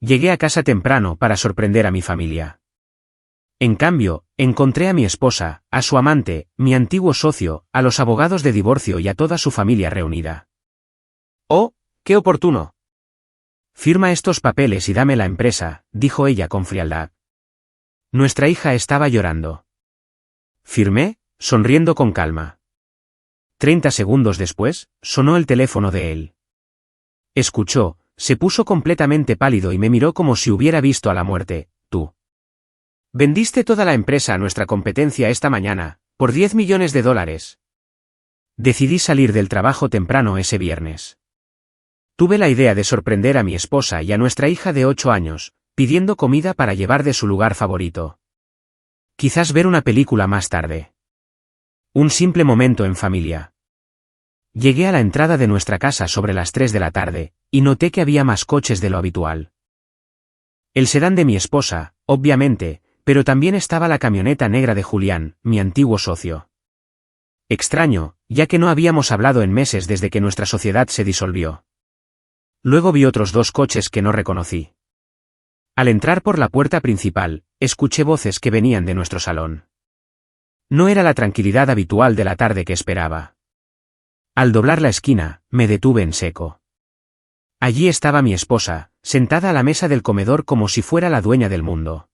Llegué a casa temprano para sorprender a mi familia. En cambio, encontré a mi esposa, a su amante, mi antiguo socio, a los abogados de divorcio y a toda su familia reunida. «Oh, qué oportuno. Firma estos papeles y dame la empresa», dijo ella con frialdad. Nuestra hija estaba llorando. Firmé, sonriendo con calma. 30 segundos después, sonó el teléfono de él. Escuchó, se puso completamente pálido y me miró como si hubiera visto a la muerte. «Tú vendiste toda la empresa a nuestra competencia esta mañana, por $10 millones. Decidí salir del trabajo temprano ese viernes. Tuve la idea de sorprender a mi esposa y a nuestra hija de 8 años, pidiendo comida para llevar de su lugar favorito. Quizás ver una película más tarde. Un simple momento en familia. Llegué a la entrada de nuestra casa sobre las 3 de la tarde, y noté que había más coches de lo habitual. El sedán de mi esposa, obviamente, pero también estaba la camioneta negra de Julián, mi antiguo socio. Extraño, ya que no habíamos hablado en meses desde que nuestra sociedad se disolvió. Luego vi otros 2 coches que no reconocí. Al entrar por la puerta principal, escuché voces que venían de nuestro salón. No era la tranquilidad habitual de la tarde que esperaba. Al doblar la esquina, me detuve en seco. Allí estaba mi esposa, sentada a la mesa del comedor como si fuera la dueña del mundo.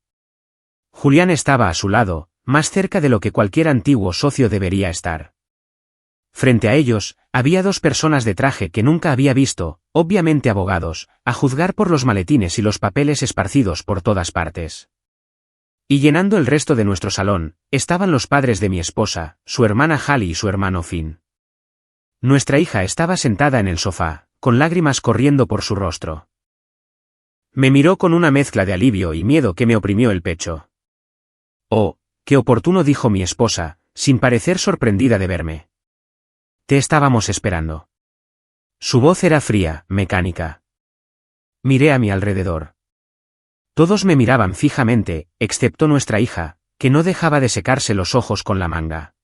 Julián estaba a su lado, más cerca de lo que cualquier antiguo socio debería estar. Frente a ellos, había 2 personas de traje que nunca había visto, obviamente abogados, a juzgar por los maletines y los papeles esparcidos por todas partes. Y llenando el resto de nuestro salón, estaban los padres de mi esposa, su hermana Hallie y su hermano Finn. Nuestra hija estaba sentada en el sofá, con lágrimas corriendo por su rostro. Me miró con una mezcla de alivio y miedo que me oprimió el pecho. «Oh, qué oportuno», dijo mi esposa, sin parecer sorprendida de verme. «Te estábamos esperando». Su voz era fría, mecánica. Miré a mi alrededor. Todos me miraban fijamente, excepto nuestra hija, que no dejaba de secarse los ojos con la manga.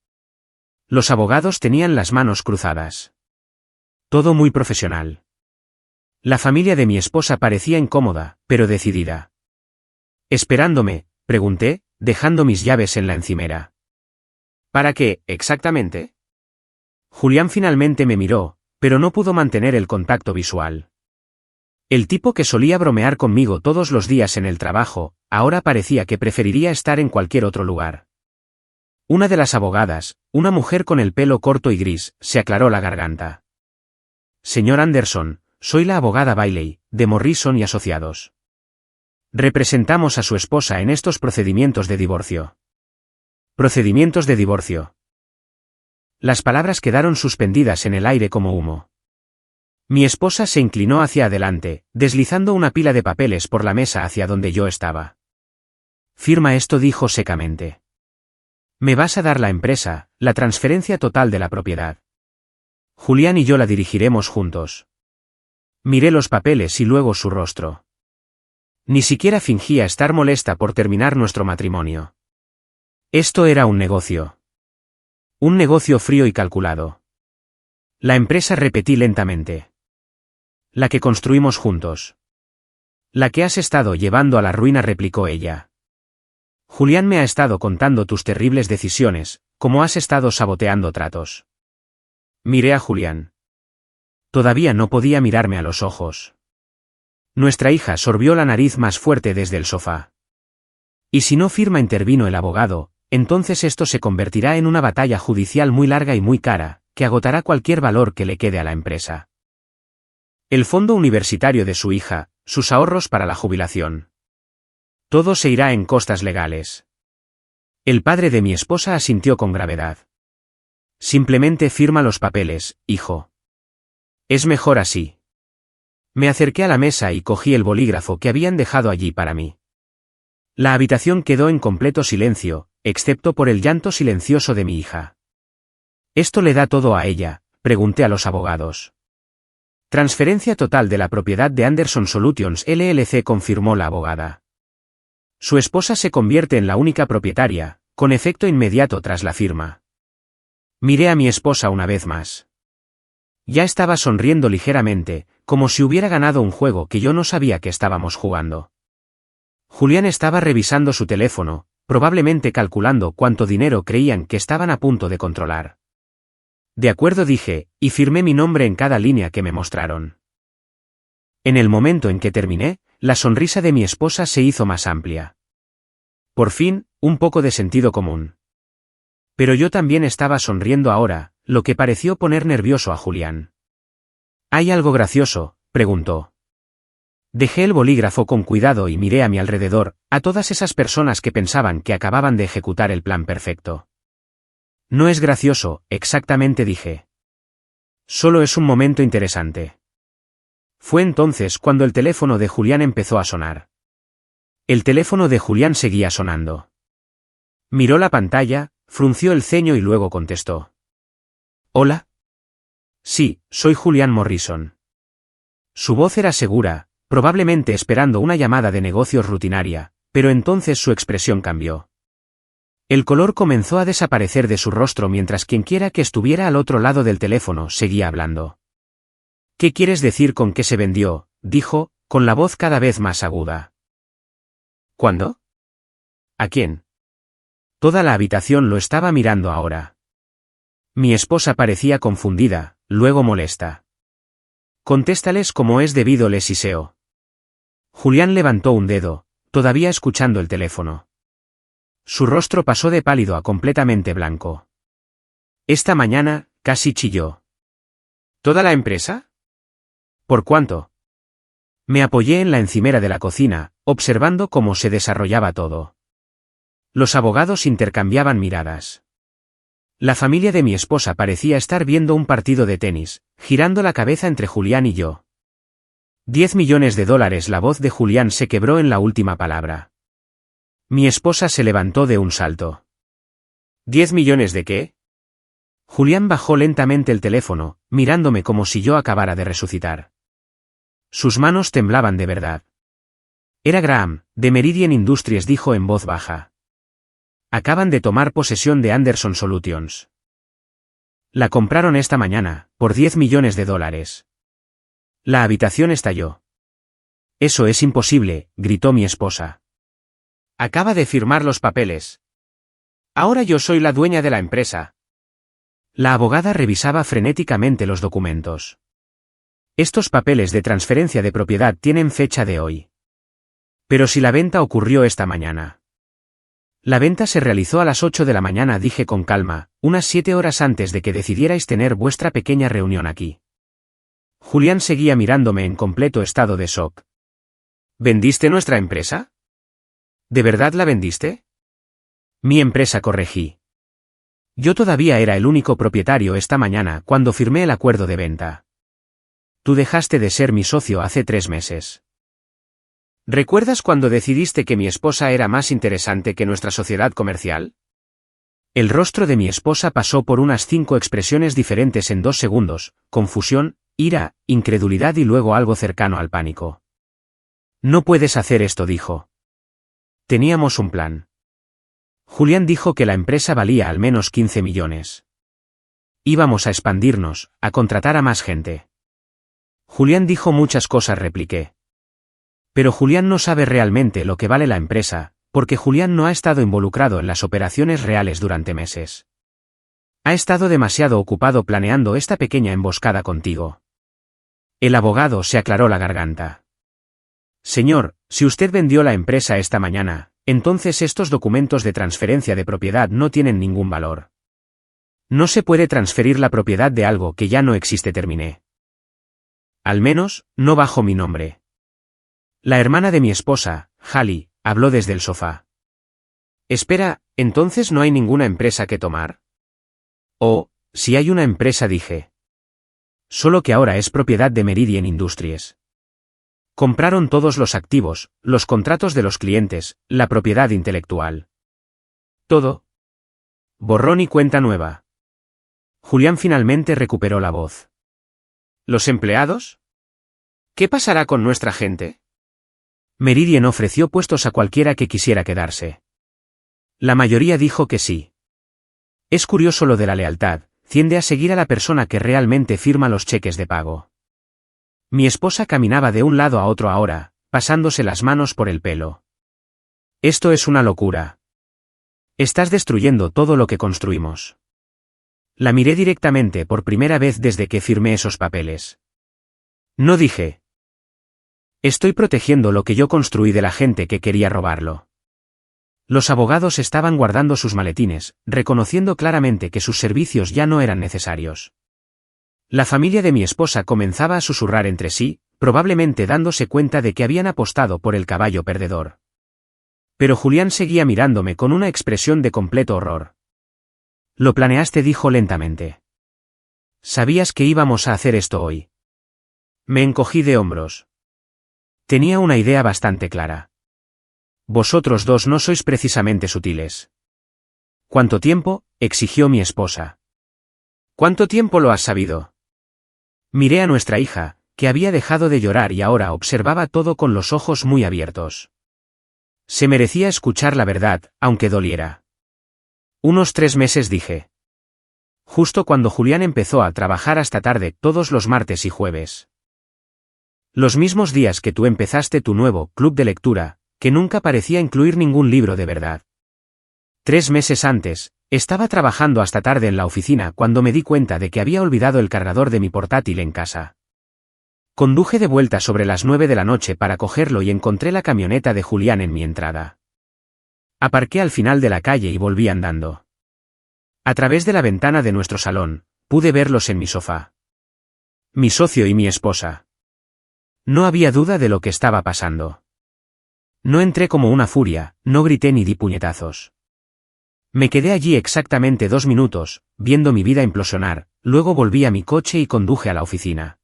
Los abogados tenían las manos cruzadas. Todo muy profesional. La familia de mi esposa parecía incómoda, pero decidida. «¿Esperándome?», pregunté, dejando mis llaves en la encimera. «¿Para qué, exactamente?». Julián finalmente me miró, pero no pudo mantener el contacto visual. El tipo que solía bromear conmigo todos los días en el trabajo, ahora parecía que preferiría estar en cualquier otro lugar. Una de las abogadas, una mujer con el pelo corto y gris, se aclaró la garganta. «Señor Anderson, soy la abogada Bailey, de Morrison y Asociados. Representamos a su esposa en estos procedimientos de divorcio». «¿Procedimientos de divorcio?». Las palabras quedaron suspendidas en el aire como humo. Mi esposa se inclinó hacia adelante, deslizando una pila de papeles por la mesa hacia donde yo estaba. «Firma esto», dijo secamente. «Me vas a dar la empresa, la transferencia total de la propiedad. Julián y yo la dirigiremos juntos». Miré los papeles y luego su rostro. Ni siquiera fingía estar molesta por terminar nuestro matrimonio. Esto era un negocio. Un negocio frío y calculado. «La empresa», repetí lentamente. «La que construimos juntos». «La que has estado llevando a la ruina», replicó ella. «Julián me ha estado contando tus terribles decisiones, como has estado saboteando tratos». Miré a Julián. Todavía no podía mirarme a los ojos. Nuestra hija sorbió la nariz más fuerte desde el sofá. «Y si no firma», intervino el abogado, «entonces esto se convertirá en una batalla judicial muy larga y muy cara, que agotará cualquier valor que le quede a la empresa. El fondo universitario de su hija, sus ahorros para la jubilación. Todo se irá en costas legales». El padre de mi esposa asintió con gravedad. «Simplemente firma los papeles, hijo. Es mejor así». Me acerqué a la mesa y cogí el bolígrafo que habían dejado allí para mí. La habitación quedó en completo silencio, excepto por el llanto silencioso de mi hija. «¿Esto le da todo a ella?», pregunté a los abogados. «Transferencia total de la propiedad de Anderson Solutions LLC», confirmó la abogada. «Su esposa se convierte en la única propietaria, con efecto inmediato tras la firma». Miré a mi esposa una vez más. Ya estaba sonriendo ligeramente, como si hubiera ganado un juego que yo no sabía que estábamos jugando. Julián estaba revisando su teléfono, probablemente calculando cuánto dinero creían que estaban a punto de controlar. De acuerdo, dije, y firmé mi nombre en cada línea que me mostraron. En el momento en que terminé, la sonrisa de mi esposa se hizo más amplia. Por fin, un poco de sentido común. Pero yo también estaba sonriendo ahora, lo que pareció poner nervioso a Julián. ¿Hay algo gracioso?, preguntó. Dejé el bolígrafo con cuidado y miré a mi alrededor, a todas esas personas que pensaban que acababan de ejecutar el plan perfecto. No es gracioso, exactamente, dije. Solo es un momento interesante. Fue entonces cuando el teléfono de Julián empezó a sonar. El teléfono de Julián seguía sonando. Miró la pantalla, frunció el ceño y luego contestó. ¿Hola? Sí, soy Julián Morrison. Su voz era segura, probablemente esperando una llamada de negocios rutinaria, pero entonces su expresión cambió. El color comenzó a desaparecer de su rostro mientras quienquiera que estuviera al otro lado del teléfono seguía hablando. ¿Qué quieres decir con que se vendió?, dijo, con la voz cada vez más aguda. ¿Cuándo? ¿A quién? Toda la habitación lo estaba mirando ahora. Mi esposa parecía confundida, luego molesta. Contéstales como es debido, le siseo. Julián levantó un dedo, todavía escuchando el teléfono. Su rostro pasó de pálido a completamente blanco. Esta mañana, casi chilló. ¿Toda la empresa? ¿Por cuánto? Me apoyé en la encimera de la cocina, observando cómo se desarrollaba todo. Los abogados intercambiaban miradas. La familia de mi esposa parecía estar viendo un partido de tenis, girando la cabeza entre Julián y yo. $10 millones. La voz de Julián se quebró en la última palabra. Mi esposa se levantó de un salto. ¿10 millones de qué? Julián bajó lentamente el teléfono, mirándome como si yo acabara de resucitar. Sus manos temblaban de verdad. Era Graham, de Meridian Industries, dijo en voz baja. Acaban de tomar posesión de Anderson Solutions. La compraron esta mañana, por $10 millones. La habitación estalló. Eso es imposible, gritó mi esposa. Acaba de firmar los papeles. Ahora yo soy la dueña de la empresa. La abogada revisaba frenéticamente los documentos. Estos papeles de transferencia de propiedad tienen fecha de hoy. Pero si la venta ocurrió esta mañana. La venta se realizó a las 8 de la mañana, dije con calma, unas 7 horas antes de que decidierais tener vuestra pequeña reunión aquí. Julián seguía mirándome en completo estado de shock. ¿Vendiste nuestra empresa? ¿De verdad la vendiste? Mi empresa, corregí. Yo todavía era el único propietario esta mañana cuando firmé el acuerdo de venta. Tú dejaste de ser mi socio hace 3 meses. ¿Recuerdas cuando decidiste que mi esposa era más interesante que nuestra sociedad comercial? El rostro de mi esposa pasó por unas 5 expresiones diferentes en 2 segundos, confusión, ira, incredulidad y luego algo cercano al pánico. No puedes hacer esto, dijo. Teníamos un plan. Julián dijo que la empresa valía al menos 15 millones. Íbamos a expandirnos, a contratar a más gente. Julián dijo muchas cosas, repliqué. Pero Julián no sabe realmente lo que vale la empresa, porque Julián no ha estado involucrado en las operaciones reales durante meses. Ha estado demasiado ocupado planeando esta pequeña emboscada contigo. El abogado se aclaró la garganta. Señor, si usted vendió la empresa esta mañana, entonces estos documentos de transferencia de propiedad no tienen ningún valor. No se puede transferir la propiedad de algo que ya no existe, terminé. Al menos, no bajo mi nombre. La hermana de mi esposa, Hallie, habló desde el sofá. Espera, ¿entonces no hay ninguna empresa que tomar? Oh, si hay una empresa, dije. Solo que ahora es propiedad de Meridian Industries. Compraron todos los activos, los contratos de los clientes, la propiedad intelectual. Todo. Borrón y cuenta nueva. Julián finalmente recuperó la voz. ¿Los empleados? ¿Qué pasará con nuestra gente? Meridian ofreció puestos a cualquiera que quisiera quedarse. La mayoría dijo que sí. Es curioso lo de la lealtad, tiende a seguir a la persona que realmente firma los cheques de pago. Mi esposa caminaba de un lado a otro ahora, pasándose las manos por el pelo. Esto es una locura. Estás destruyendo todo lo que construimos. La miré directamente por primera vez desde que firmé esos papeles. No dije. Estoy protegiendo lo que yo construí de la gente que quería robarlo. Los abogados estaban guardando sus maletines, reconociendo claramente que sus servicios ya no eran necesarios. La familia de mi esposa comenzaba a susurrar entre sí, probablemente dándose cuenta de que habían apostado por el caballo perdedor. Pero Julián seguía mirándome con una expresión de completo horror. Lo planeaste, dijo lentamente. Sabías que íbamos a hacer esto hoy. Me encogí de hombros. Tenía una idea bastante clara. Vosotros dos no sois precisamente sutiles. ¿Cuánto tiempo?, exigió mi esposa. ¿Cuánto tiempo lo has sabido? Miré a nuestra hija, que había dejado de llorar y ahora observaba todo con los ojos muy abiertos. Se merecía escuchar la verdad, aunque doliera. Unos 3 meses, dije. Justo cuando Julián empezó a trabajar hasta tarde todos los martes y jueves. Los mismos días que tú empezaste tu nuevo club de lectura, que nunca parecía incluir ningún libro de verdad. 3 meses antes, estaba trabajando hasta tarde en la oficina cuando me di cuenta de que había olvidado el cargador de mi portátil en casa. Conduje de vuelta sobre las 9 de la noche para cogerlo y encontré la camioneta de Julián en mi entrada. Aparqué al final de la calle y volví andando. A través de la ventana de nuestro salón, pude verlos en mi sofá. Mi socio y mi esposa. No había duda de lo que estaba pasando. No entré como una furia, no grité ni di puñetazos. Me quedé allí exactamente 2 minutos, viendo mi vida implosionar, luego volví a mi coche y conduje a la oficina.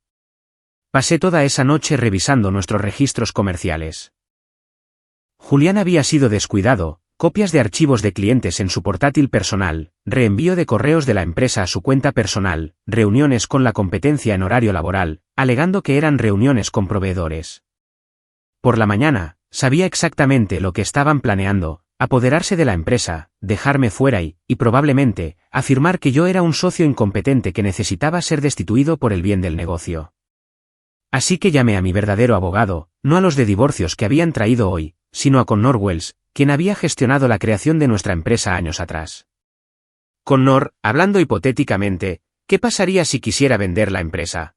Pasé toda esa noche revisando nuestros registros comerciales. Julián había sido descuidado, copias de archivos de clientes en su portátil personal, reenvío de correos de la empresa a su cuenta personal, reuniones con la competencia en horario laboral, alegando que eran reuniones con proveedores. Por la mañana, sabía exactamente lo que estaban planeando: apoderarse de la empresa, dejarme fuera y probablemente, afirmar que yo era un socio incompetente que necesitaba ser destituido por el bien del negocio. Así que llamé a mi verdadero abogado, no a los de divorcios que habían traído hoy, sino a Connor Wells, quien había gestionado la creación de nuestra empresa años atrás. Connor, hablando hipotéticamente, ¿qué pasaría si quisiera vender la empresa?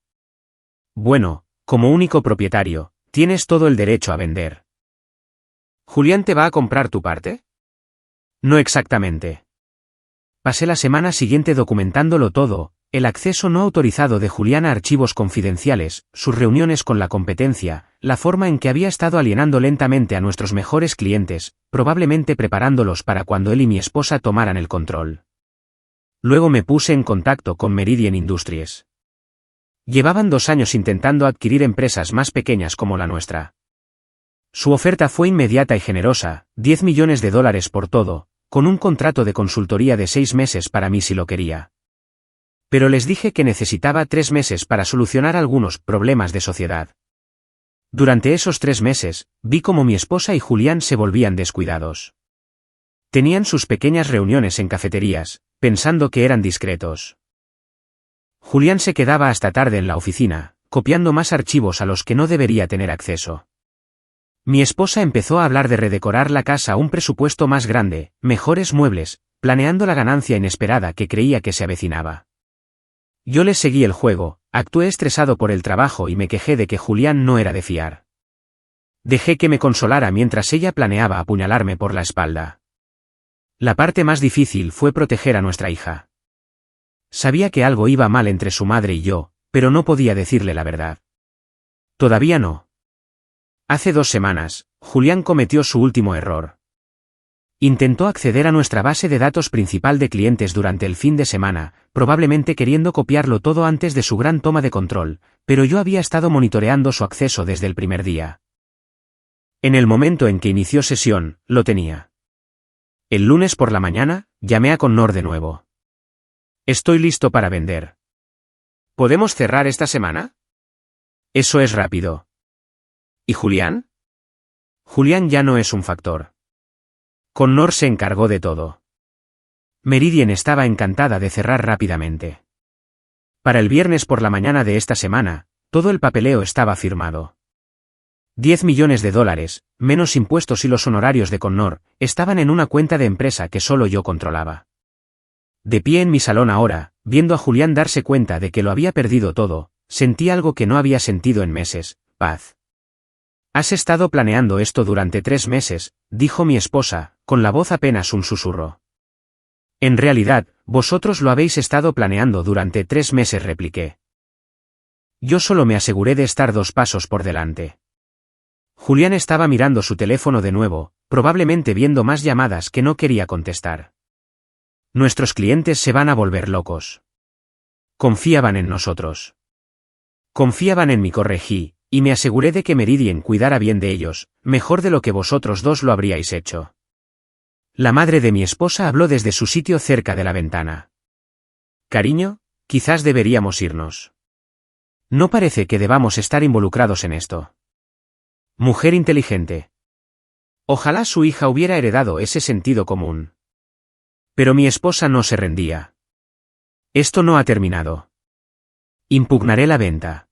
Bueno, como único propietario, tienes todo el derecho a vender. ¿Julián te va a comprar tu parte? No exactamente. Pasé la semana siguiente documentándolo todo: el acceso no autorizado de Julián a archivos confidenciales, sus reuniones con la competencia, la forma en que había estado alienando lentamente a nuestros mejores clientes, probablemente preparándolos para cuando él y mi esposa tomaran el control. Luego me puse en contacto con Meridian Industries. Llevaban 2 años intentando adquirir empresas más pequeñas como la nuestra. Su oferta fue inmediata y generosa: $10 millones por todo, con un contrato de consultoría de 6 meses para mí si lo quería. Pero les dije que necesitaba 3 meses para solucionar algunos problemas de sociedad. Durante esos 3 meses, vi cómo mi esposa y Julián se volvían descuidados. Tenían sus pequeñas reuniones en cafeterías, pensando que eran discretos. Julián se quedaba hasta tarde en la oficina, copiando más archivos a los que no debería tener acceso. Mi esposa empezó a hablar de redecorar la casa a un presupuesto más grande, mejores muebles, planeando la ganancia inesperada que creía que se avecinaba. Yo les seguí el juego, actué estresado por el trabajo y me quejé de que Julián no era de fiar. Dejé que me consolara mientras ella planeaba apuñalarme por la espalda. La parte más difícil fue proteger a nuestra hija. Sabía que algo iba mal entre su madre y yo, pero no podía decirle la verdad. Todavía no. Hace 2 semanas, Julián cometió su último error. Intentó acceder a nuestra base de datos principal de clientes durante el fin de semana, probablemente queriendo copiarlo todo antes de su gran toma de control, pero yo había estado monitoreando su acceso desde el primer día. En el momento en que inició sesión, lo tenía. El lunes por la mañana, llamé a Connor de nuevo. Estoy listo para vender. ¿Podemos cerrar esta semana? Eso es rápido. ¿Y Julián? Julián ya no es un factor. Connor se encargó de todo. Meridian estaba encantada de cerrar rápidamente. Para el viernes por la mañana de esta semana, todo el papeleo estaba firmado. 10 millones de dólares, menos impuestos y los honorarios de Connor, estaban en una cuenta de empresa que solo yo controlaba. De pie en mi salón ahora, viendo a Julián darse cuenta de que lo había perdido todo, sentí algo que no había sentido en meses: paz. «Has estado planeando esto durante 3 meses», dijo mi esposa, con la voz apenas un susurro. «En realidad, vosotros lo habéis estado planeando durante 3 meses», repliqué. Yo solo me aseguré de estar 2 pasos por delante. Julián estaba mirando su teléfono de nuevo, probablemente viendo más llamadas que no quería contestar. Nuestros clientes se van a volver locos. Confiaban en nosotros. Confiaban en mí, corregí, y me aseguré de que Meridian cuidara bien de ellos, mejor de lo que vosotros dos lo habríais hecho. La madre de mi esposa habló desde su sitio cerca de la ventana. «Cariño, quizás deberíamos irnos. No parece que debamos estar involucrados en esto». Mujer inteligente. Ojalá su hija hubiera heredado ese sentido común. Pero mi esposa no se rendía. «Esto no ha terminado. Impugnaré la venta.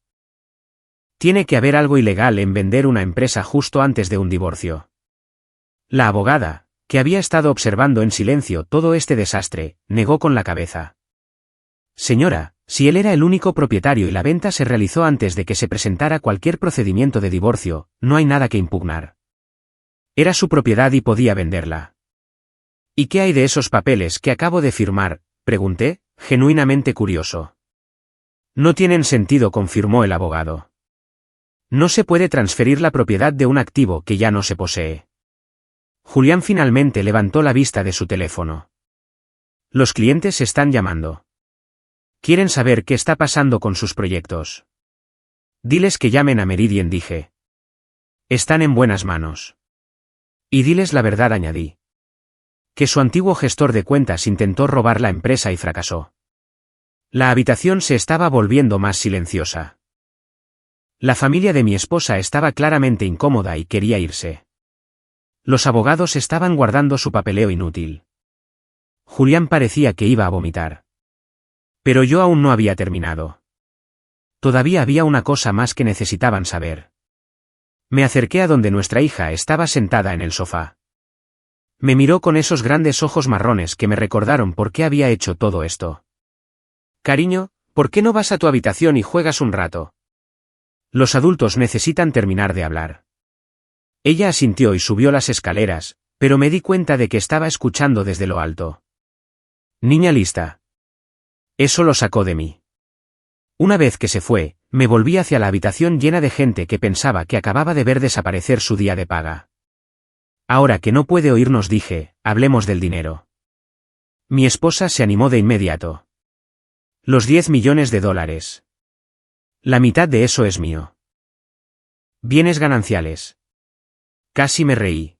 Tiene que haber algo ilegal en vender una empresa justo antes de un divorcio». La abogada, que había estado observando en silencio todo este desastre, negó con la cabeza. «Señora, si él era el único propietario y la venta se realizó antes de que se presentara cualquier procedimiento de divorcio, no hay nada que impugnar. Era su propiedad y podía venderla». «¿Y qué hay de esos papeles que acabo de firmar?», pregunté, genuinamente curioso. «No tienen sentido», confirmó el abogado. «No se puede transferir la propiedad de un activo que ya no se posee». Julián finalmente levantó la vista de su teléfono. «Los clientes están llamando. Quieren saber qué está pasando con sus proyectos. Diles que llamen a Meridian», dije. «Están en buenas manos. Y diles la verdad», añadí. «Que su antiguo gestor de cuentas intentó robar la empresa y fracasó». La habitación se estaba volviendo más silenciosa. La familia de mi esposa estaba claramente incómoda y quería irse. Los abogados estaban guardando su papeleo inútil. Julián parecía que iba a vomitar. Pero yo aún no había terminado. Todavía había una cosa más que necesitaban saber. Me acerqué a donde nuestra hija estaba sentada en el sofá. Me miró con esos grandes ojos marrones que me recordaron por qué había hecho todo esto. «Cariño, ¿por qué no vas a tu habitación y juegas un rato? Los adultos necesitan terminar de hablar». Ella asintió y subió las escaleras, pero me di cuenta de que estaba escuchando desde lo alto. «Niña lista». Eso lo sacó de mí. Una vez que se fue, me volví hacia la habitación llena de gente que pensaba que acababa de ver desaparecer su día de paga. «Ahora que no puede oírnos», dije, «hablemos del dinero». Mi esposa se animó de inmediato. «Los 10 millones de dólares. La mitad de eso es mío. Bienes gananciales». Casi me reí.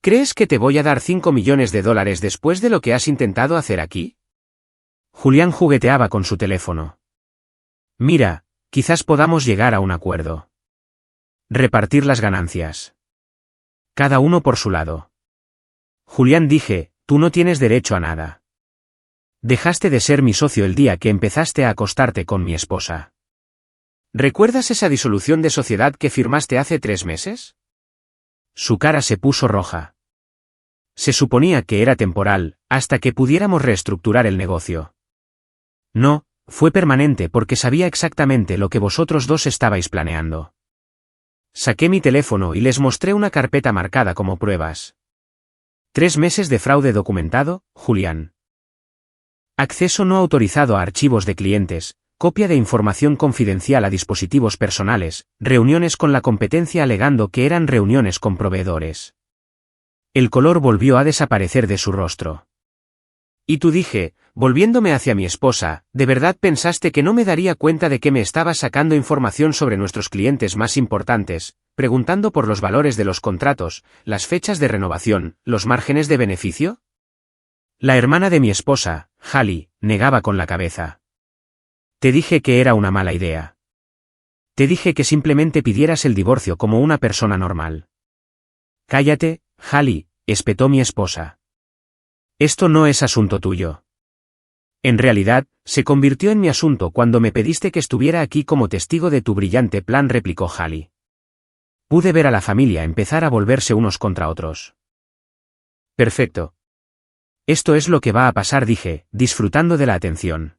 «¿Crees que te voy a dar 5 millones de dólares después de lo que has intentado hacer aquí?» Julián jugueteaba con su teléfono. «Mira, quizás podamos llegar a un acuerdo. Repartir las ganancias. Cada uno por su lado». «Julián», dije, «tú no tienes derecho a nada. Dejaste de ser mi socio el día que empezaste a acostarte con mi esposa. ¿Recuerdas esa disolución de sociedad que firmaste hace 3 meses? Su cara se puso roja. Se suponía que era temporal, hasta que pudiéramos reestructurar el negocio. No, fue permanente porque sabía exactamente lo que vosotros dos estabais planeando. Saqué mi teléfono y les mostré una carpeta marcada como pruebas. 3 meses de fraude documentado, Julián. Acceso no autorizado a archivos de clientes, copia de información confidencial a dispositivos personales, reuniones con la competencia alegando que eran reuniones con proveedores. El color volvió a desaparecer de su rostro. «Y tú», dije, volviéndome hacia mi esposa, «¿de verdad pensaste que no me daría cuenta de que me estabas sacando información sobre nuestros clientes más importantes, preguntando por los valores de los contratos, las fechas de renovación, los márgenes de beneficio?» La hermana de mi esposa, Hallie, negaba con la cabeza. «Te dije que era una mala idea. Te dije que simplemente pidieras el divorcio como una persona normal». «Cállate, Hallie», espetó mi esposa. «Esto no es asunto tuyo. En realidad, se convirtió en mi asunto cuando me pediste que estuviera aquí como testigo de tu brillante plan, replicó Hallie. Pude ver a la familia empezar a volverse unos contra otros. Perfecto. Esto es lo que va a pasar, dije, disfrutando de la atención.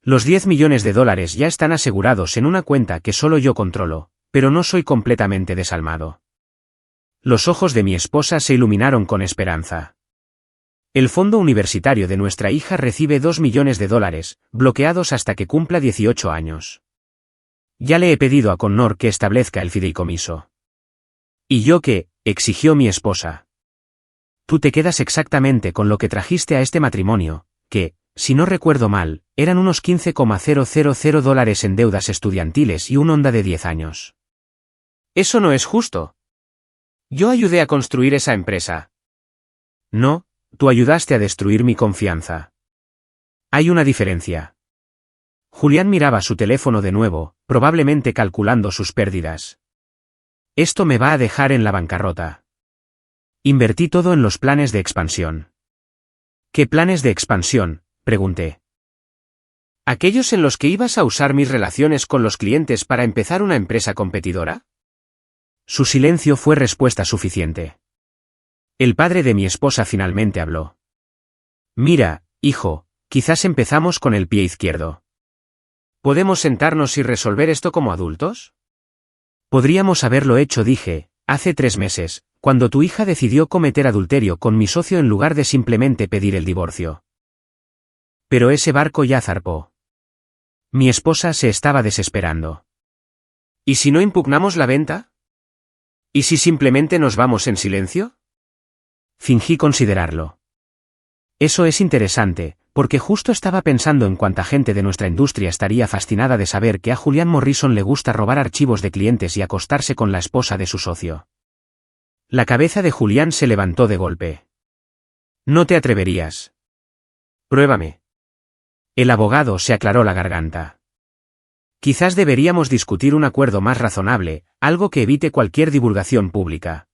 Los 10 millones de dólares ya están asegurados en una cuenta que solo yo controlo, pero no soy completamente desalmado. Los ojos de mi esposa se iluminaron con esperanza. El fondo universitario de nuestra hija recibe 2 millones de dólares, bloqueados hasta que cumpla 18 años. Ya le he pedido a Connor que establezca el fideicomiso. ¿Y yo qué?, exigió mi esposa. Tú te quedas exactamente con lo que trajiste a este matrimonio, que, si no recuerdo mal, eran unos 15,000 dólares en deudas estudiantiles y un Honda de 10 años. Eso no es justo. Yo ayudé a construir esa empresa. No, tú ayudaste a destruir mi confianza. Hay una diferencia. Julián miraba su teléfono de nuevo, probablemente calculando sus pérdidas. Esto me va a dejar en la bancarrota. Invertí todo en los planes de expansión. ¿Qué planes de expansión?, pregunté. ¿Aquellos en los que ibas a usar mis relaciones con los clientes para empezar una empresa competidora? Su silencio fue respuesta suficiente. El padre de mi esposa finalmente habló. Mira, hijo, quizás empezamos con el pie izquierdo. ¿Podemos sentarnos y resolver esto como adultos? Podríamos haberlo hecho, dije, hace 3 meses, cuando tu hija decidió cometer adulterio con mi socio en lugar de simplemente pedir el divorcio. Pero ese barco ya zarpó. Mi esposa se estaba desesperando. ¿Y si no impugnamos la venta? ¿Y si simplemente nos vamos en silencio? Fingí considerarlo. Eso es interesante, porque justo estaba pensando en cuánta gente de nuestra industria estaría fascinada de saber que a Julian Morrison le gusta robar archivos de clientes y acostarse con la esposa de su socio. La cabeza de Julián se levantó de golpe. No te atreverías. Pruébame. El abogado se aclaró la garganta. Quizás deberíamos discutir un acuerdo más razonable, algo que evite cualquier divulgación pública.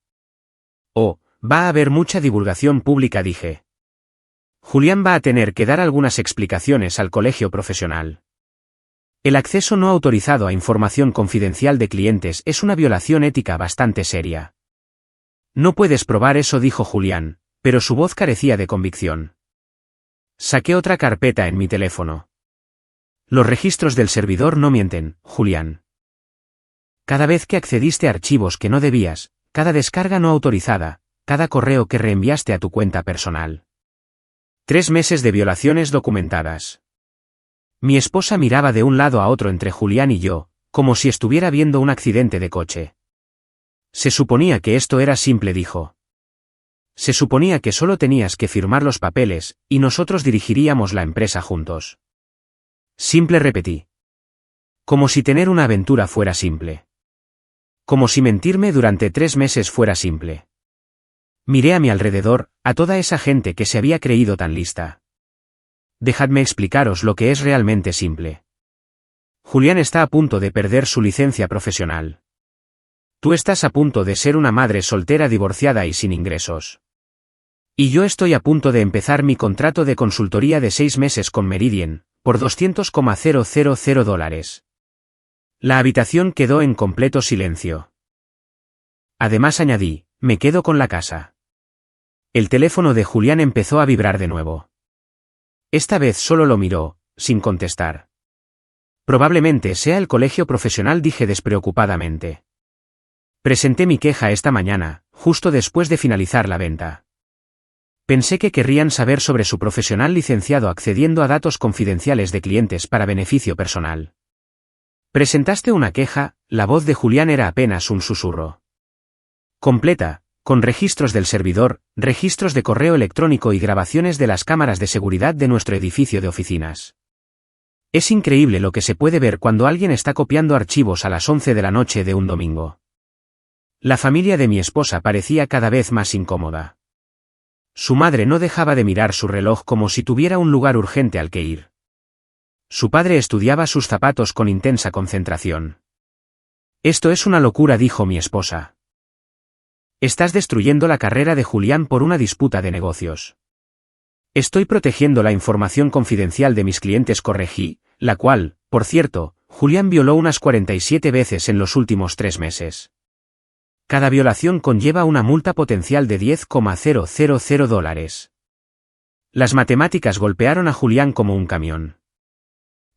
Oh, va a haber mucha divulgación pública, dije. Julián va a tener que dar algunas explicaciones al colegio profesional. El acceso no autorizado a información confidencial de clientes es una violación ética bastante seria. No puedes probar eso, dijo Julián, pero su voz carecía de convicción. Saqué otra carpeta en mi teléfono. Los registros del servidor no mienten, Julián. Cada vez que accediste a archivos que no debías, cada descarga no autorizada, cada correo que reenviaste a tu cuenta personal. 3 meses de violaciones documentadas. Mi esposa miraba de un lado a otro entre Julián y yo, como si estuviera viendo un accidente de coche. Se suponía que esto era simple, dijo. Se suponía que solo tenías que firmar los papeles, y nosotros dirigiríamos la empresa juntos. Simple, repetí. Como si tener una aventura fuera simple. Como si mentirme durante 3 meses fuera simple. Miré a mi alrededor, a toda esa gente que se había creído tan lista. Dejadme explicaros lo que es realmente simple. Julián está a punto de perder su licencia profesional. Tú estás a punto de ser una madre soltera divorciada y sin ingresos. Y yo estoy a punto de empezar mi contrato de consultoría de 6 meses con Meridian, por $200,000. La habitación quedó en completo silencio. Además, añadí, me quedo con la casa. El teléfono de Julián empezó a vibrar de nuevo. Esta vez solo lo miró, sin contestar. Probablemente sea el colegio profesional, dije despreocupadamente. Presenté mi queja esta mañana, justo después de finalizar la venta. Pensé que querrían saber sobre su profesional licenciado accediendo a datos confidenciales de clientes para beneficio personal. ¿Presentaste una queja? La voz de Julián era apenas un susurro. Completa, con registros del servidor, registros de correo electrónico y grabaciones de las cámaras de seguridad de nuestro edificio de oficinas. Es increíble lo que se puede ver cuando alguien está copiando archivos a las 11 de la noche de un domingo. La familia de mi esposa parecía cada vez más incómoda. Su madre no dejaba de mirar su reloj como si tuviera un lugar urgente al que ir. Su padre estudiaba sus zapatos con intensa concentración. Esto es una locura, dijo mi esposa. Estás destruyendo la carrera de Julián por una disputa de negocios. Estoy protegiendo la información confidencial de mis clientes, corregí, la cual, por cierto, Julián violó unas 47 veces en los últimos 3 meses. Cada violación conlleva una multa potencial de $10,000. Las matemáticas golpearon a Julián como un camión.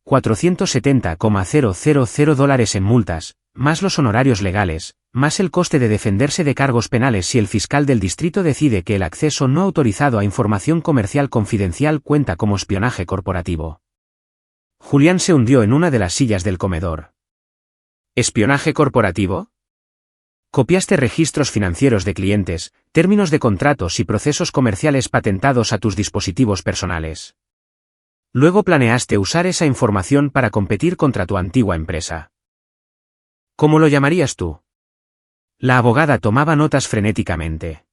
$470,000 en multas, más los honorarios legales, más el coste de defenderse de cargos penales si el fiscal del distrito decide que el acceso no autorizado a información comercial confidencial cuenta como espionaje corporativo. Julián se hundió en una de las sillas del comedor. ¿Espionaje corporativo? Copiaste registros financieros de clientes, términos de contratos y procesos comerciales patentados a tus dispositivos personales. Luego planeaste usar esa información para competir contra tu antigua empresa. ¿Cómo lo llamarías tú? La abogada tomaba notas frenéticamente.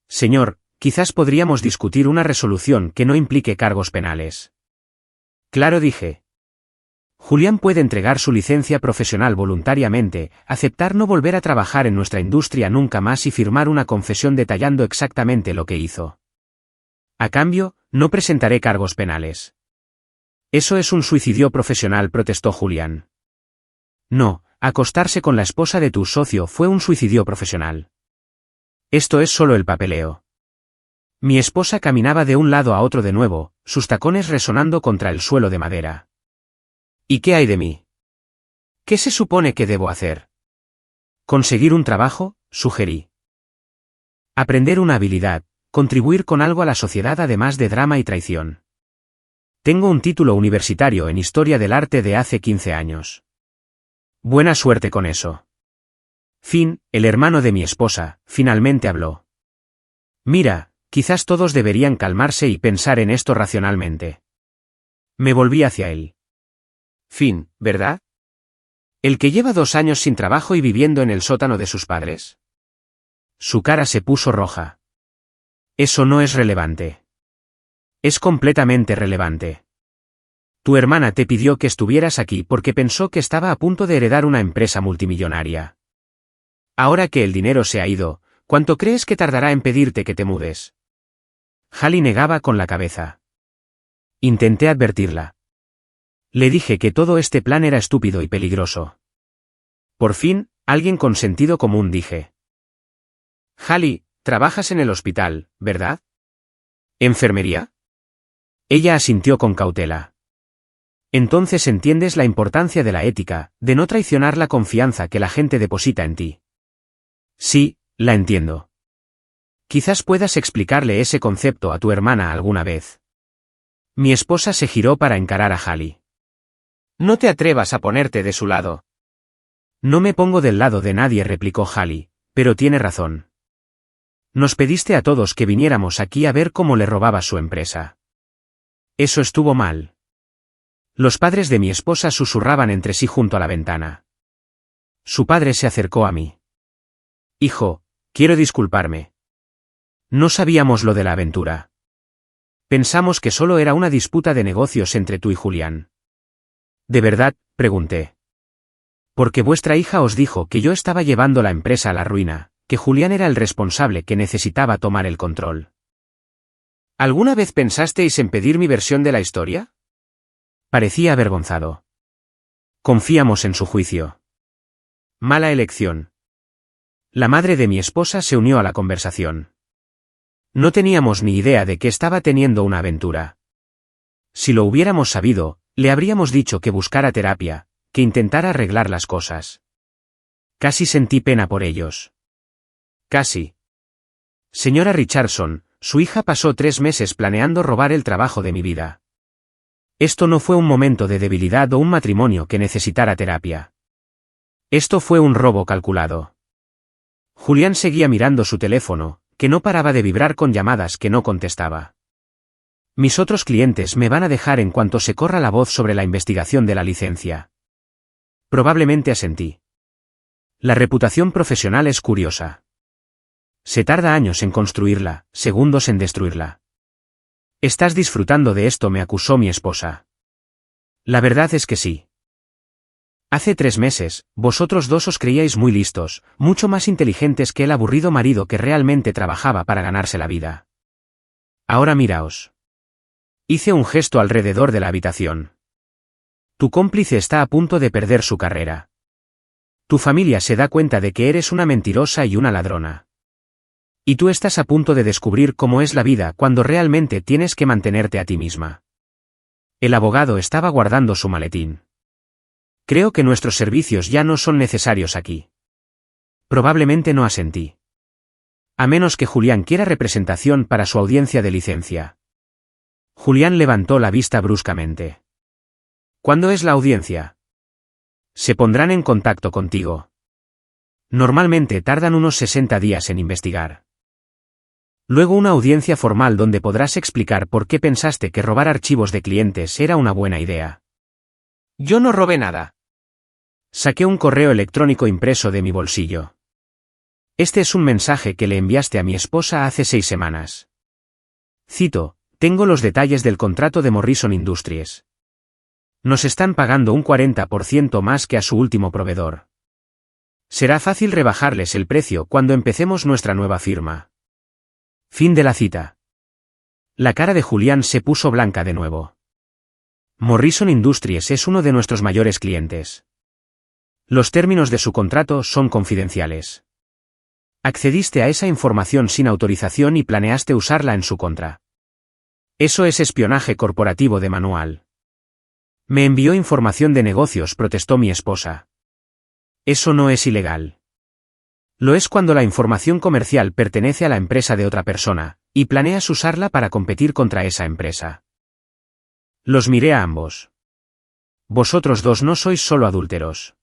Señor, quizás podríamos discutir una resolución que no implique cargos penales. Claro, dije. Julián puede entregar su licencia profesional voluntariamente, aceptar no volver a trabajar en nuestra industria nunca más y firmar una confesión detallando exactamente lo que hizo. A cambio, no presentaré cargos penales. Eso es un suicidio profesional, protestó Julián. No, acostarse con la esposa de tu socio fue un suicidio profesional. Esto es solo el papeleo. Mi esposa caminaba de un lado a otro de nuevo, sus tacones resonando contra el suelo de madera. ¿Y qué hay de mí? ¿Qué se supone que debo hacer? Conseguir un trabajo, sugerí. Aprender una habilidad, contribuir con algo a la sociedad además de drama y traición. Tengo un título universitario en Historia del Arte de hace 15 años. Buena suerte con eso. Finn, el hermano de mi esposa, finalmente habló. Mira, quizás todos deberían calmarse y pensar en esto racionalmente. Me volví hacia él. Finn, ¿verdad? ¿El que lleva 2 años sin trabajo y viviendo en el sótano de sus padres? Su cara se puso roja. Eso no es relevante. Es completamente relevante. Tu hermana te pidió que estuvieras aquí porque pensó que estaba a punto de heredar una empresa multimillonaria. Ahora que el dinero se ha ido, ¿cuánto crees que tardará en pedirte que te mudes? Hallie negaba con la cabeza. Intenté advertirla. Le dije que todo este plan era estúpido y peligroso. Por fin, alguien con sentido común dije. Hallie, trabajas en el hospital, ¿verdad? ¿Enfermería? Ella asintió con cautela. Entonces entiendes la importancia de la ética, de no traicionar la confianza que la gente deposita en ti. Sí, la entiendo. Quizás puedas explicarle ese concepto a tu hermana alguna vez. Mi esposa se giró para encarar a Hallie. No te atrevas a ponerte de su lado. No me pongo del lado de nadie, replicó Hallie, pero tiene razón. Nos pediste a todos que viniéramos aquí a ver cómo le robaba su empresa. Eso estuvo mal. Los padres de mi esposa susurraban entre sí junto a la ventana. Su padre se acercó a mí. Hijo, quiero disculparme. No sabíamos lo de la aventura. Pensamos que solo era una disputa de negocios entre tú y Julián. ¿De verdad?, pregunté. Porque vuestra hija os dijo que yo estaba llevando la empresa a la ruina, que Julián era el responsable que necesitaba tomar el control. ¿Alguna vez pensasteis en pedir mi versión de la historia? Parecía avergonzado. Confiamos en su juicio. Mala elección. La madre de mi esposa se unió a la conversación. No teníamos ni idea de que estaba teniendo una aventura. Si lo hubiéramos sabido, le habríamos dicho que buscara terapia, que intentara arreglar las cosas. Casi sentí pena por ellos. Casi. Señora Richardson, su hija pasó 3 meses planeando robar el trabajo de mi vida. Esto no fue un momento de debilidad o un matrimonio que necesitara terapia. Esto fue un robo calculado. Julián seguía mirando su teléfono, que no paraba de vibrar con llamadas que no contestaba. Mis otros clientes me van a dejar en cuanto se corra la voz sobre la investigación de la licencia. Probablemente asentí. La reputación profesional es curiosa. Se tarda años en construirla, segundos en destruirla. ¿Estás disfrutando de esto?, me acusó mi esposa. La verdad es que sí. Hace 3 meses, vosotros dos os creíais muy listos, mucho más inteligentes que el aburrido marido que realmente trabajaba para ganarse la vida. Ahora miraos. Hice un gesto alrededor de la habitación. Tu cómplice está a punto de perder su carrera. Tu familia se da cuenta de que eres una mentirosa y una ladrona. Y tú estás a punto de descubrir cómo es la vida cuando realmente tienes que mantenerte a ti misma. El abogado estaba guardando su maletín. Creo que nuestros servicios ya no son necesarios aquí. Probablemente no asentí. A menos que Julián quiera representación para su audiencia de licencia. Julián levantó la vista bruscamente. ¿Cuándo es la audiencia? Se pondrán en contacto contigo. Normalmente tardan unos 60 días en investigar. Luego una audiencia formal donde podrás explicar por qué pensaste que robar archivos de clientes era una buena idea. Yo no robé nada. Saqué un correo electrónico impreso de mi bolsillo. Este es un mensaje que le enviaste a mi esposa hace 6 semanas. Cito, tengo los detalles del contrato de Morrison Industries. Nos están pagando un 40% más que a su último proveedor. Será fácil rebajarles el precio cuando empecemos nuestra nueva firma. Fin de la cita. La cara de Julián se puso blanca de nuevo. Morrison Industries es uno de nuestros mayores clientes. Los términos de su contrato son confidenciales. Accediste a esa información sin autorización y planeaste usarla en su contra. Eso es espionaje corporativo de manual. Me envió información de negocios, protestó mi esposa. Eso no es ilegal. Lo es cuando la información comercial pertenece a la empresa de otra persona, y planeas usarla para competir contra esa empresa. Los miré a ambos. Vosotros dos no sois solo adúlteros.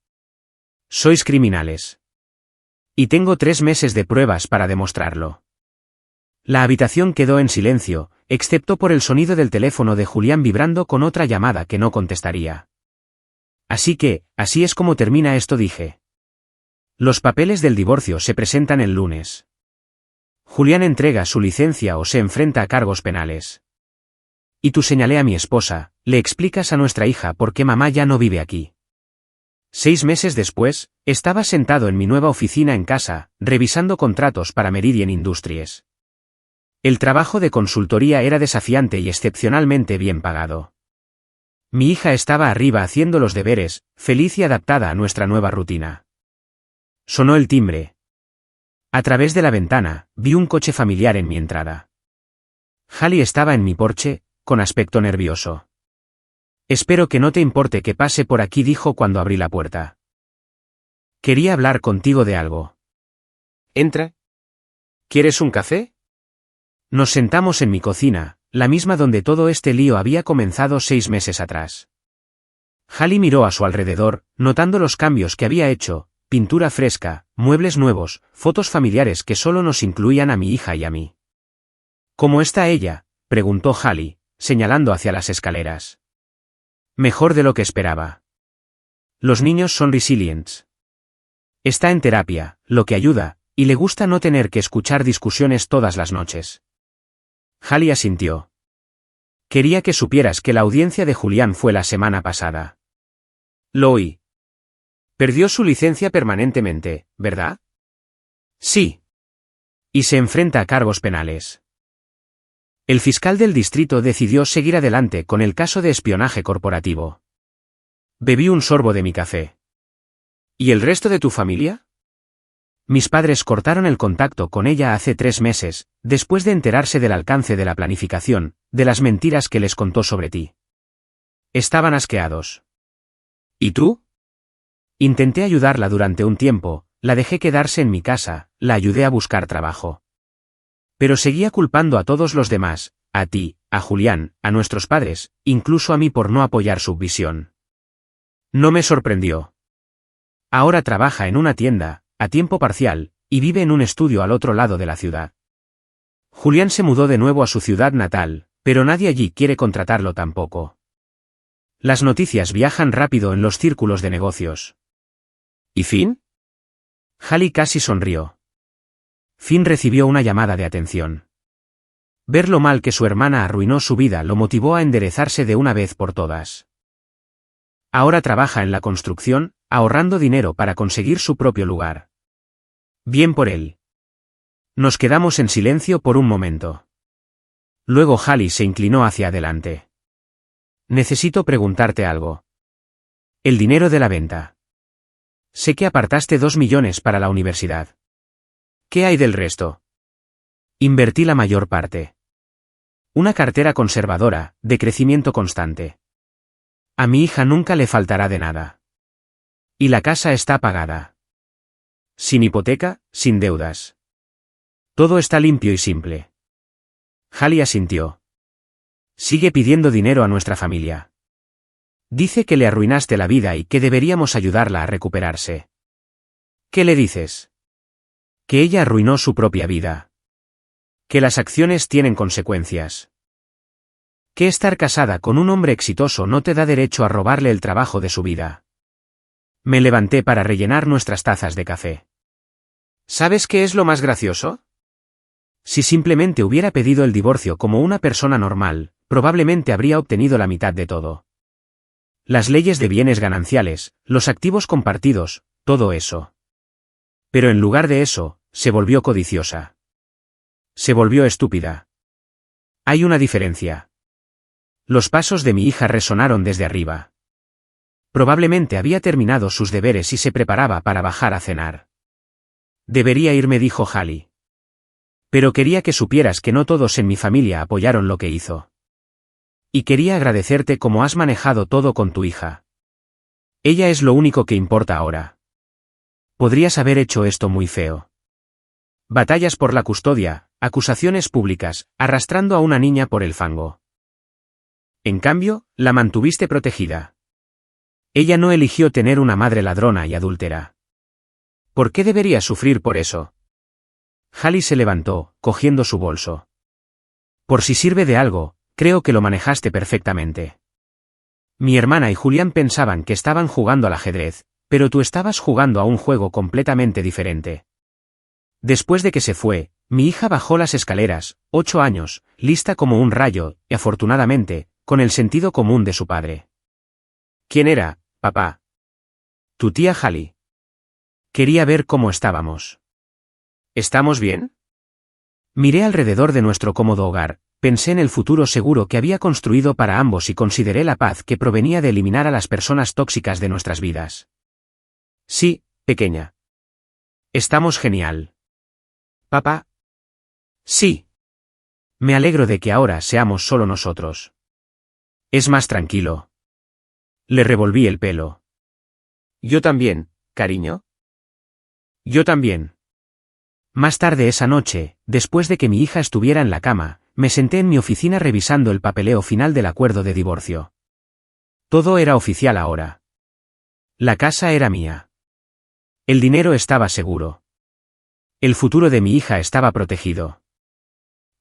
Sois criminales. Y tengo 3 meses de pruebas para demostrarlo. La habitación quedó en silencio, excepto por el sonido del teléfono de Julián vibrando con otra llamada que no contestaría. Así es como termina esto, dije. Los papeles del divorcio se presentan el lunes. Julián entrega su licencia o se enfrenta a cargos penales. Y tú, señalé a mi esposa, le explicas a nuestra hija por qué mamá ya no vive aquí. 6 meses después, estaba sentado en mi nueva oficina en casa, revisando contratos para Meridian Industries. El trabajo de consultoría era desafiante y excepcionalmente bien pagado. Mi hija estaba arriba haciendo los deberes, feliz y adaptada a nuestra nueva rutina. Sonó el timbre. A través de la ventana, vi un coche familiar en mi entrada. Hallie estaba en mi porche, con aspecto nervioso. Espero que no te importe que pase por aquí, dijo cuando abrí la puerta. Quería hablar contigo de algo. Entra. ¿Quieres un café? Nos sentamos en mi cocina, la misma donde todo este lío había comenzado 6 meses atrás. Hallie miró a su alrededor, notando los cambios que había hecho, pintura fresca, muebles nuevos, fotos familiares que solo nos incluían a mi hija y a mí. ¿Cómo está ella?, preguntó Hallie, señalando hacia las escaleras. Mejor de lo que esperaba. Los niños son resilients. Está en terapia, lo que ayuda, y le gusta no tener que escuchar discusiones todas las noches. Hallie asintió. Quería que supieras que la audiencia de Julián fue la semana pasada. Lo oí. Perdió su licencia permanentemente, ¿verdad? Sí. Y se enfrenta a cargos penales. El fiscal del distrito decidió seguir adelante con el caso de espionaje corporativo. Bebí un sorbo de mi café. ¿Y el resto de tu familia? Mis padres cortaron el contacto con ella hace 3 meses, después de enterarse del alcance de la planificación, de las mentiras que les contó sobre ti. Estaban asqueados. ¿Y tú? Intenté ayudarla durante un tiempo, la dejé quedarse en mi casa, la ayudé a buscar trabajo. Pero seguía culpando a todos los demás, a ti, a Julián, a nuestros padres, incluso a mí por no apoyar su visión. No me sorprendió. Ahora trabaja en una tienda, a tiempo parcial, y vive en un estudio al otro lado de la ciudad. Julián se mudó de nuevo a su ciudad natal, pero nadie allí quiere contratarlo tampoco. Las noticias viajan rápido en los círculos de negocios. ¿Y Finn? Hallie casi sonrió. Finn recibió una llamada de atención. Ver lo mal que su hermana arruinó su vida lo motivó a enderezarse de una vez por todas. Ahora trabaja en la construcción, ahorrando dinero para conseguir su propio lugar. Bien por él. Nos quedamos en silencio por un momento. Luego Halley se inclinó hacia adelante. Necesito preguntarte algo. El dinero de la venta. Sé que apartaste 2 millones para la universidad. ¿Qué hay del resto? Invertí la mayor parte. Una cartera conservadora, de crecimiento constante. A mi hija nunca le faltará de nada. Y la casa está pagada. Sin hipoteca, sin deudas. Todo está limpio y simple. Halley asintió. Sigue pidiendo dinero a nuestra familia. Dice que le arruinaste la vida y que deberíamos ayudarla a recuperarse. ¿Qué le dices? Que ella arruinó su propia vida. Que las acciones tienen consecuencias. Que estar casada con un hombre exitoso no te da derecho a robarle el trabajo de su vida. Me levanté para rellenar nuestras tazas de café. ¿Sabes qué es lo más gracioso? Si simplemente hubiera pedido el divorcio como una persona normal, probablemente habría obtenido la mitad de todo. Las leyes de bienes gananciales, los activos compartidos, todo eso. Pero en lugar de eso, se volvió codiciosa. Se volvió estúpida. Hay una diferencia. Los pasos de mi hija resonaron desde arriba. Probablemente había terminado sus deberes y se preparaba para bajar a cenar. Debería irme, dijo Halley. Pero quería que supieras que no todos en mi familia apoyaron lo que hizo. Y quería agradecerte cómo has manejado todo con tu hija. Ella es lo único que importa ahora. Podrías haber hecho esto muy feo. Batallas por la custodia, acusaciones públicas, arrastrando a una niña por el fango. En cambio, la mantuviste protegida. Ella no eligió tener una madre ladrona y adúltera. ¿Por qué debería sufrir por eso? Halley se levantó, cogiendo su bolso. Por si sirve de algo, creo que lo manejaste perfectamente. Mi hermana y Julián pensaban que estaban jugando al ajedrez, pero tú estabas jugando a un juego completamente diferente. Después de que se fue, mi hija bajó las escaleras, 8 años, lista como un rayo, y afortunadamente, con el sentido común de su padre. ¿Quién era, papá? Tu tía Halley. Quería ver cómo estábamos. ¿Estamos bien? Miré alrededor de nuestro cómodo hogar, pensé en el futuro seguro que había construido para ambos y consideré la paz que provenía de eliminar a las personas tóxicas de nuestras vidas. Sí, pequeña. Estamos genial. Papá. Sí. Me alegro de que ahora seamos solo nosotros. Es más tranquilo. Le revolví el pelo. Yo también, cariño. Yo también. Más tarde esa noche, después de que mi hija estuviera en la cama, me senté en mi oficina revisando el papeleo final del acuerdo de divorcio. Todo era oficial ahora. La casa era mía. El dinero estaba seguro. El futuro de mi hija estaba protegido.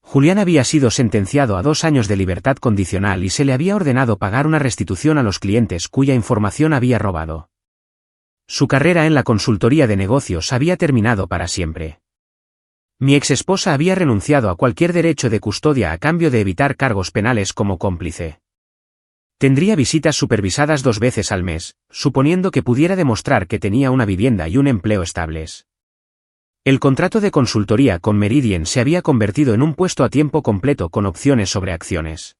Julián había sido sentenciado a 2 años de libertad condicional y se le había ordenado pagar una restitución a los clientes cuya información había robado. Su carrera en la consultoría de negocios había terminado para siempre. Mi exesposa había renunciado a cualquier derecho de custodia a cambio de evitar cargos penales como cómplice. Tendría visitas supervisadas 2 veces al mes, suponiendo que pudiera demostrar que tenía una vivienda y un empleo estables. El contrato de consultoría con Meridian se había convertido en un puesto a tiempo completo con opciones sobre acciones.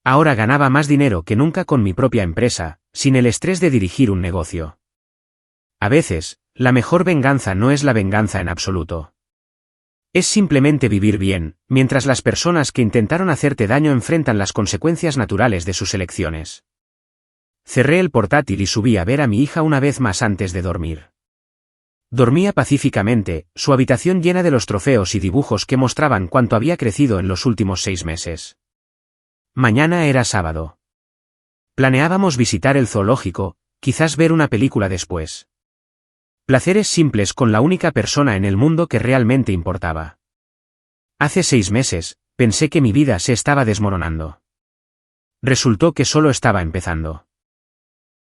Ahora ganaba más dinero que nunca con mi propia empresa, sin el estrés de dirigir un negocio. A veces, la mejor venganza no es la venganza en absoluto. Es simplemente vivir bien, mientras las personas que intentaron hacerte daño enfrentan las consecuencias naturales de sus elecciones. Cerré el portátil y subí a ver a mi hija una vez más antes de dormir. Dormía pacíficamente, su habitación llena de los trofeos y dibujos que mostraban cuánto había crecido en los últimos 6 meses. Mañana era sábado. Planeábamos visitar el zoológico, quizás ver una película después. Placeres simples con la única persona en el mundo que realmente importaba. Hace 6 meses, pensé que mi vida se estaba desmoronando. Resultó que solo estaba empezando.